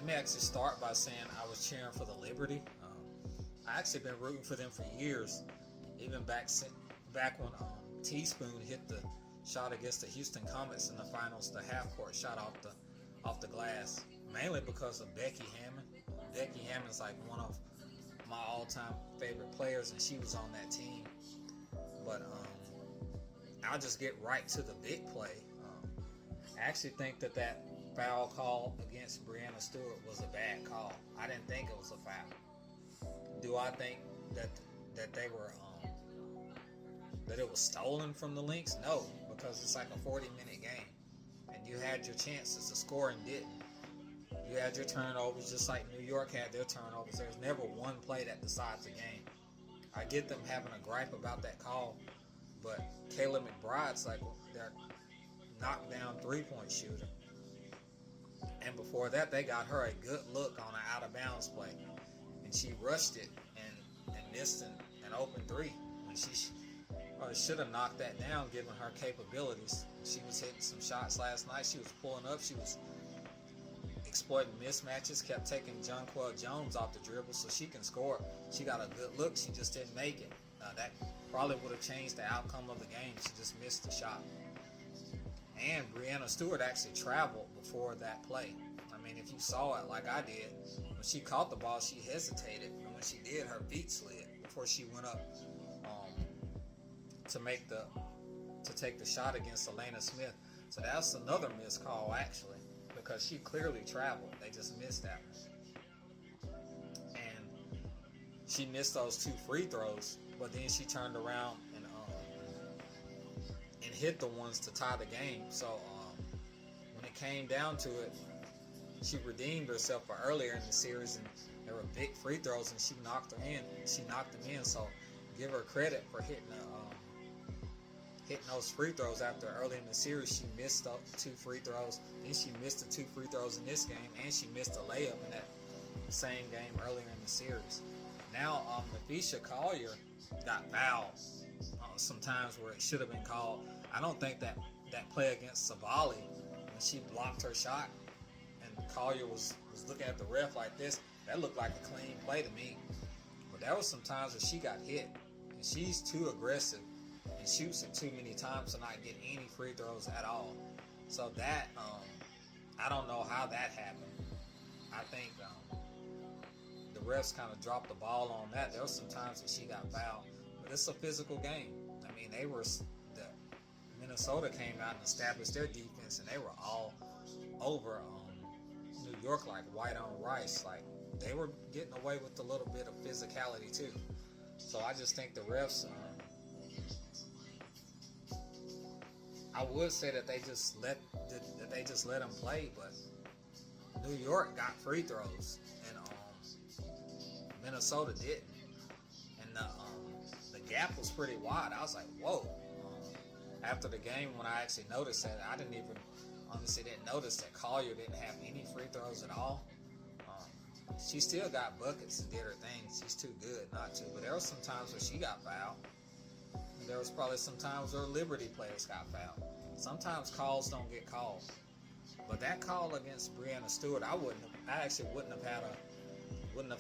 let me actually start by saying I was cheering for the Liberty. I actually been rooting for them for years, even back when Teaspoon hit the shot against the Houston Comets in the finals, the half-court shot off the glass, mainly because of Becky Hammond. Becky Hammond's like one of my all-time favorite players, and she was on that team. But I'll just get right to the big play. I actually think that foul call against Breanna Stewart was a bad call. I didn't think it was a foul. Do I think that they were that it was stolen from the Lynx? No, because it's like a 40-minute game, and you had your chances to score and didn't. You had your turnovers just like New York had their turnovers. There's never one play that decides the game. I get them having a gripe about that call, but Kayla McBride's like their knockdown three-point shooter. And before that, they got her a good look on an out-of-bounds play. And she rushed it and missed an open three. When she should have knocked that down given her capabilities. She was hitting some shots last night. She was pulling up. She was exploiting mismatches, kept taking Jonquel Jones off the dribble so she can score. She got a good look. She just didn't make it. That probably would have changed the outcome of the game. She just missed the shot. And Breanna Stewart actually traveled before that play. I mean, if you saw it like I did, when she caught the ball, she hesitated. And when she did, her feet slid before she went up to take the shot against Elena Smith. So that's another missed call, actually, because she clearly traveled. They just missed that one. And she missed those 2 free throws, but then she turned around and hit the ones to tie the game. So when it came down to it, she redeemed herself for earlier in the series, and there were big free throws, and she knocked them in. So give her credit for hitting those free throws after early in the series. She missed 2 free throws. Then she missed the 2 free throws in this game, and she missed a layup in that same game earlier in the series. Now, Naphisha Collier got fouled sometimes where it should have been called. I don't think that play against Savali, when she blocked her shot and Collier was looking at the ref like this, that looked like a clean play to me. But there was some times that she got hit, and she's too aggressive and shoots it too many times to not get any free throws at all. So that, I don't know how that happened. I think the refs kind of dropped the ball on that. There was some times that she got fouled, but it's a physical game. I mean, Minnesota came out and established their defense, and they were all over New York like white on rice. Like, they were getting away with a little bit of physicality too. So I just think the refs, I would say that they just let them play, but New York got free throws and Minnesota didn't, and the gap was pretty wide. I was like, whoa. After the game, when I actually noticed that, I honestly didn't notice that Collier didn't have any free throws at all. She still got buckets and did her thing. She's too good not to. But there were some times where she got fouled. And there was probably some times where Liberty players got fouled. Sometimes calls don't get called. But that call against Breanna Stewart, I actually wouldn't have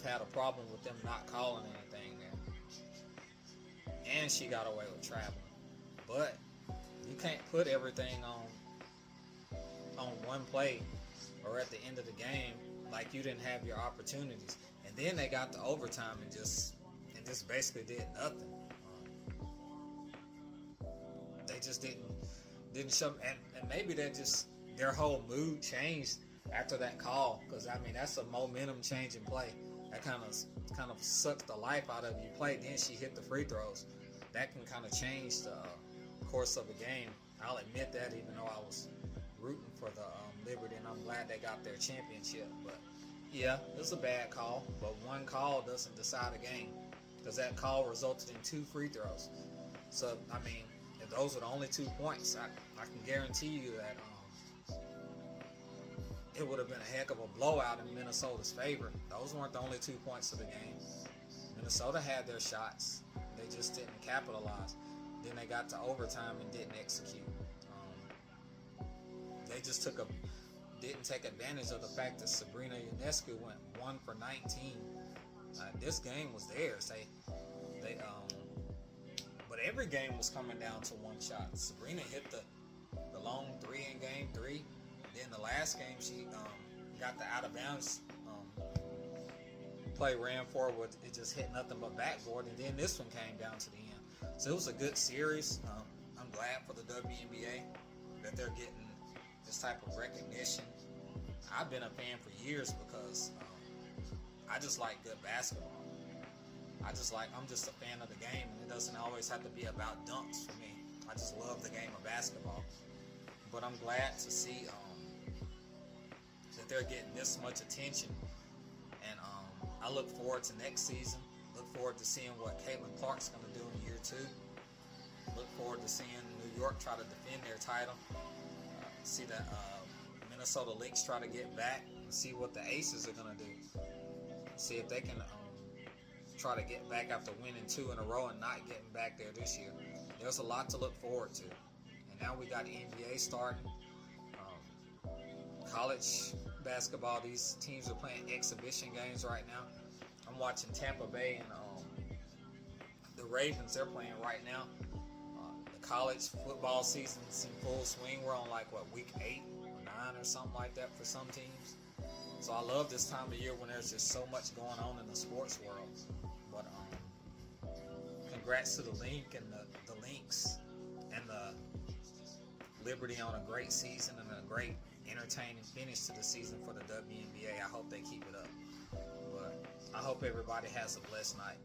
had a problem with them not calling anything there. And she got away with traveling. But you can't put everything on one play or at the end of the game like you didn't have your opportunities. And then they got to overtime and just basically did nothing. They just didn't show, and maybe their whole mood changed after that call, because I mean that's a momentum changing play. That kind of sucks the life out of you. Play, then she hit the free throws. That can kind of change the course of the game. I'll admit that, even though I was rooting for the Liberty, and I'm glad they got their championship. But yeah, it was a bad call, but one call doesn't decide a game, because that call resulted in 2 free throws. So I mean, if those were the only 2 points, I can guarantee you that it would have been a heck of a blowout in Minnesota's favor. Those weren't the only 2 points of the game. Minnesota had their shots. They just didn't capitalize. Then they got to overtime and didn't execute. They just didn't take advantage of the fact that Breanna Stewart went 1 for 19. This game was theirs. But every game was coming down to one shot. Breanna hit the long three in game 3. Then the last game she got the out of bounds play ran forward. It just hit nothing but backboard. And then this one came down to the end. So it was a good series. I'm glad for the WNBA that they're getting this type of recognition. I've been a fan for years because I just like good basketball. I'm just a fan of the game, and it doesn't always have to be about dunks for me. I just love the game of basketball. But I'm glad to see that they're getting this much attention, and I look forward to next season. Look forward to seeing what Caitlin Clark's going to do in year 2. Look forward to seeing New York try to defend their title. See the Minnesota Lynx try to get back, and see what the Aces are going to do. See if they can try to get back after winning 2 in a row and not getting back there this year. There's a lot to look forward to. And now we got the NBA starting. College basketball, these teams are playing exhibition games right now. I'm watching Tampa Bay and the Ravens. They're playing right now. The college football season's in full swing. We're on week 8 or 9 or something like that for some teams. So I love this time of year when there's just so much going on in the sports world. But congrats to the Link and the Lynx and the Liberty on a great season and a great entertaining finish to the season for the WNBA. I hope they keep it up. But I hope everybody has a blessed night.